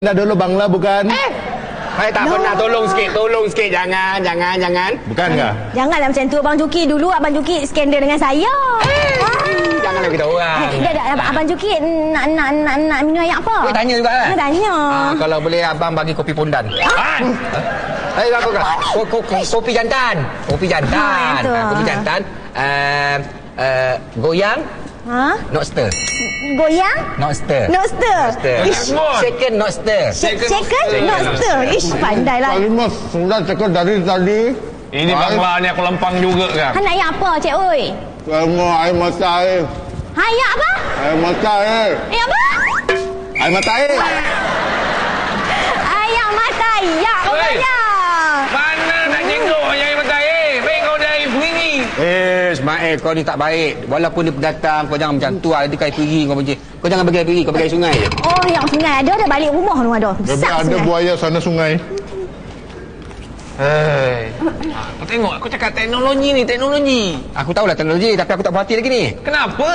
Nak dulu Bangla bukan? Saya tak pernah tolong sikit. Jangan. Bukan kah? Janganlah macam tu Abang Juki. Dulu Abang Juki skandal dengan saya. Janganlah kita orang. Abang Juki nak minum air apa? Tanya juga kan? Tanya. Kalau boleh abang bagi kopi pondan. Kopi jantan. Kopi jantan. Goyang. Not stir. Goyang? Not stir. Ish. Second not stir. Second not stir. Ish, pandai lah. Kalimah sudah cakap dari tadi. Ini Bangla ni aku lempang juga kan. Nak air apa, Cik Oi? Kamu air mata air. Air apa? Air mata air. Air apa? Air mata air. Air mata air. Rupanya. Mana nak jenguk air mata air? Baik kau dah air perigi. Ismail, kau ni tak baik. Walaupun dia pendatang, kau jangan macam tu. Dia kau air pergi, kau jangan bagi air pergi, kau bagi air sungai je. Oh, yang sungai ada balik rumah tu ada. Tapi ada buaya sana sungai. Kau tengok, aku cakap teknologi. Aku tahulah teknologi, tapi aku tak berhati lagi ni. Kenapa?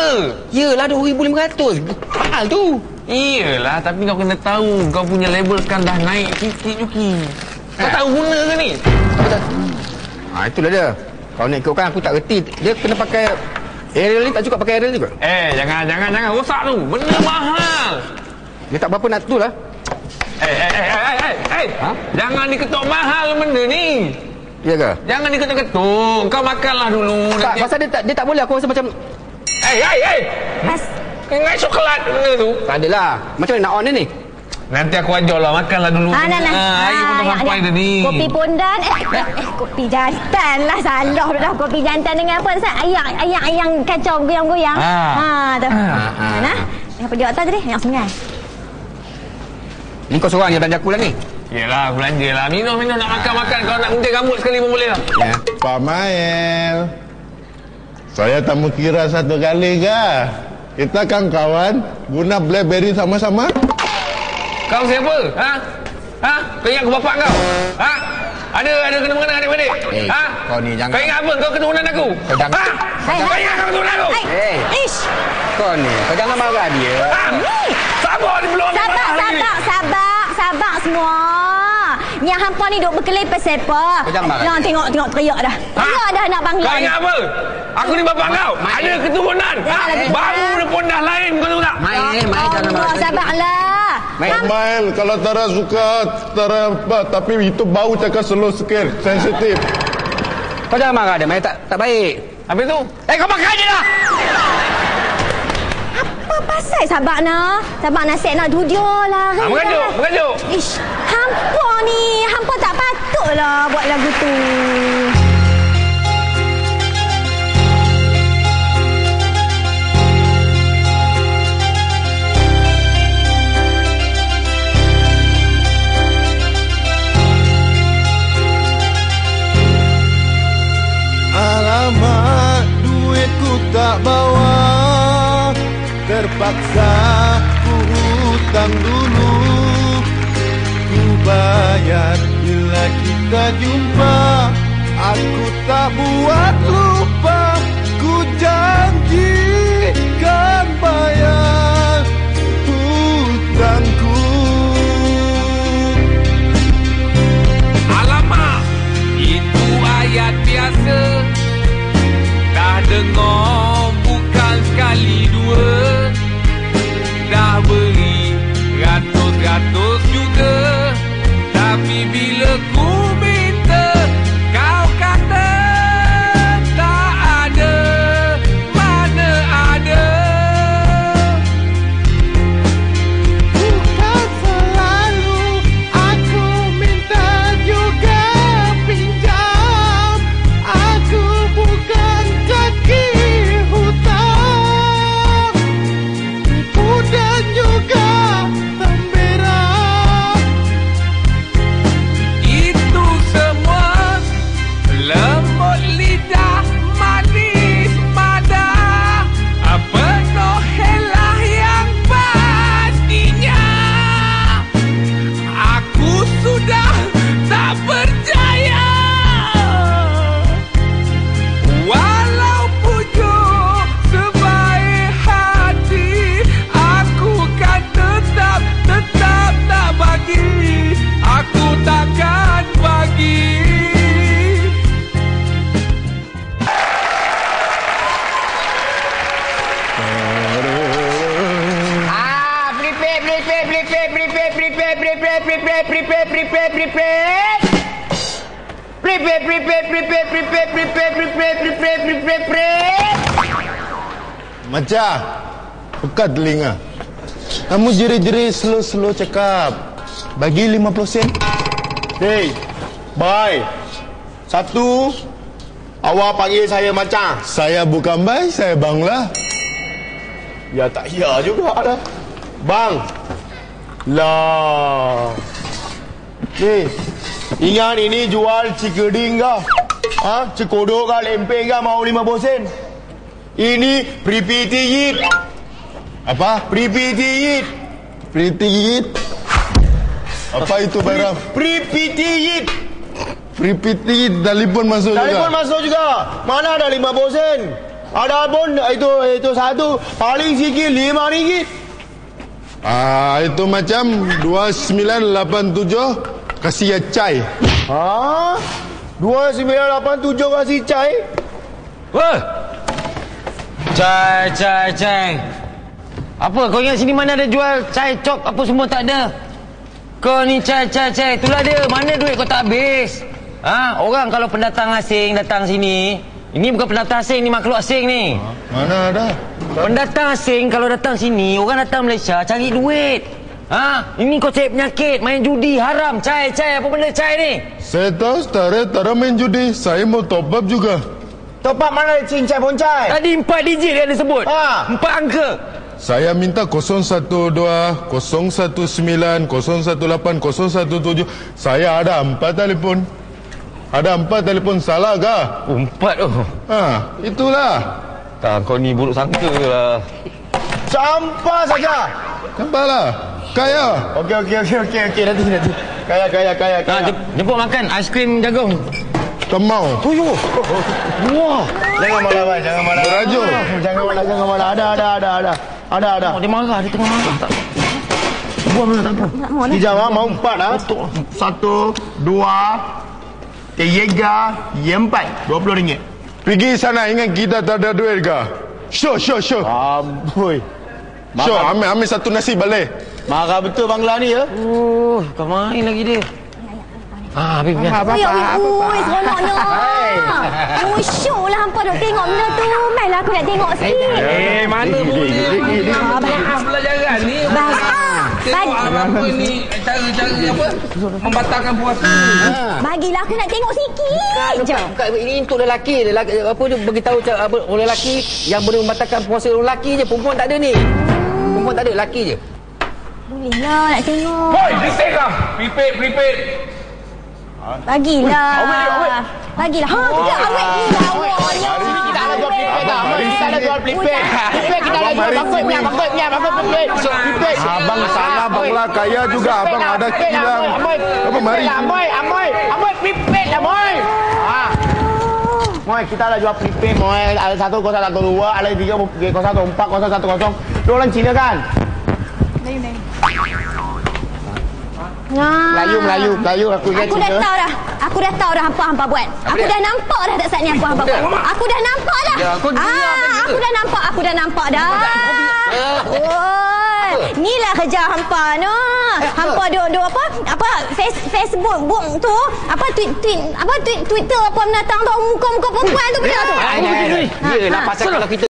Yelah, 2,500. Mahal tu. Iyalah, tapi kau kena tahu kau punya label kan dah naik sikit Juki. Kau tahu guna ke ni? Itulah dia. Kau nak ikutkan aku tak reti. Dia kena pakai aerial ni, tak cukup pakai aerial juga. Jangan rosak tu. Benda mahal. Dia tak berapa nak tu lah. Jangan diketuk mahal benda ni. Ya ke? Jangan diketuk-ketuk. Kau makanlah dulu. Tak, pasal dia tak boleh. Aku rasa macam Kau ingat coklat benda tu? tak adalah. Macam mana nak on dia ni? Nanti aku ajar lah. Makanlah dulu. Air pun dah sampai dah ni. Kopi pondan. Kopi jantan lah. Salah dah. Kopi jantan dengan apa? Ayam kacau goyang-goyang. Tu. Nah. Apa dia atas tadi? Yang sungai. Ni kau seorang je belanja aku lah ni. Yelah, aku belanja lah. Minum. Nak makan. Kalau nak gunting rambut sekali pun boleh lah. Ya. Pak Mael. Saya tak kira satu kali kah? Kita kan kawan. Guna Blackberry sama-sama. Kau siapa? Kau ingat aku bapak kau? Ada kena mengenai adik-adik? Kau ni jangan. Kau ingat apa? Kau keturunan aku? Kau jangan. Kau ingat kau keturunan aku? Ish. Kau ni, kau jangan marah dia. Sabar ni belum. Sabar semua. Yang hampa ni duk berkelepar sepa. Jangan tengok teriak dah. Teriak dah nak Bangla. Kau ingat apa? Aku ni bapak kau. Ada keturunan. Baru dia pun dah lain. Kau tahu tak? Main jangan marah. Sabarlah. Mael, kalau Tara suka, Tara tapi itu bau cakap slow sikit, sensitif. Kau jangan marah dia, Main tak baik. Habis tu? Kau makan je dah. Apa pasal Sabak nak set nak duduk lah. Mengajuk. Ish, hampa tak patutlah buat lagu tu. Alamak, duitku tak bawa. Terpaksa ku hutang dulu. Ku bayar bila kita jumpa. Aku tak buat lupa. Ku janjikan bayar hutangku. Alamak, itu ayat biasa. Dah dengar bukan sekali dua. Dah beri ratus-ratus juga. Tapi bila ku minta, kau kata Macam buka telinga. Kamu jeri-jeri slow cakap. Bagi 50 sen. Hey, bye. Satu, awak panggil saya Macam. Saya bukan baik, saya bang lah. Ya tak ya juga dah. Bang. Lah. Ni, ingat ini jual cikeding kah? Ha? Cikodok kah, lempeng kah, mau 50 sen? Ini pripitiyit. Apa? Pripitiyit. Pretty. Apa itu barang? Pripitiyit. Pretty telefon masuk juga. Telefon masuk juga. Mana ada 50 sen? Ada pun itu satu paling sikit RM5. Itu macam 2987 kasih ya cai. Ha? 2987 kasih cai? Wah. Cai. Apa kau ingat sini mana ada jual cai cok apa semua tak ada? Kau ni cai. Itulah dia. Mana duit kau tak habis? Ha? Orang kalau pendatang asing datang sini, ini bukan pendatang asing, ni makhluk asing ni. Mana ada? Pendatang asing kalau datang sini, orang datang Malaysia cari duit. Ha? Ini kau cari penyakit, main judi haram, cai. Apa benda cai ni? Saya tahu Tara main judi. Saya mau top up juga. Top up mana cincai poncai? Tadi 4 digit dia ada sebut. 4 angka. Saya minta 012, 019, 018, 017. Saya ada 4 telefon. Ada 4 telefon, salah kah? 4 tu. Itulah. Tak, kau ni buruk sangka lah. Sampah saja. Sampailah. Kaya. Okey. Nanti. Kaya. Jemput makan aiskrim jagung. Kemau. Wah. Jangan malah. Berajuk. Jangan malah. Ada. Dia marah, dia tengah marah. Tak. Buang mana tak apa. Hijau mau 4 ah. 1, 2, 3, 4. RM20. Pergi sana, ingat kita tak ada duit kah? Show. Amboi. Show, ambil satu nasi balik. Marah betul Bangla ni ya. Kau main lagi dia. Habis. Ui, seronoknya. Syok lah hampa duk tengok benda tu. Mainlah aku nak tengok sikit. Mana boleh. Pelajaran ni. Tengok apa ni, cara apa? Membatalkan puasa. Bagilah aku nak tengok sikit je. Ini untuk lelaki. Apa dia beritahu orang lelaki yang boleh membatalkan puasa orang lelaki je. Perempuan tak ada ni. Perempuan tak ada, lelaki je. Bolehlah nak tengok. Boy, prepaid kah? Prepaid. Bagilah. Bagilah. Tidak awet ni awalnya. Kita ada jual prepaid dah. Kita ada jual prepaid. Prepaid kita ada jual bangkit prepaid. Prepaid. Abang sana Bangla kaya juga. Abang ada kilang. Apa mari? Amoy prepaid dah Moy. Moy, kita ada jual prepaid Moy. Ada 1012, ada 3, 014, 010. Lu orang Cina kan? Melayu aku ingat Cina. Aku dah tahu dah hampa buat. Aku dah nampak dah tak saat ni hampa buat. Aku dah nampak dah. Aku dah nampak dah. Inilah kerja hampa no. Hampa duk apa Facebook book tu, Twitter apa menatang tahu muka perempuan tu benda tu. Yelah pasal kalau kita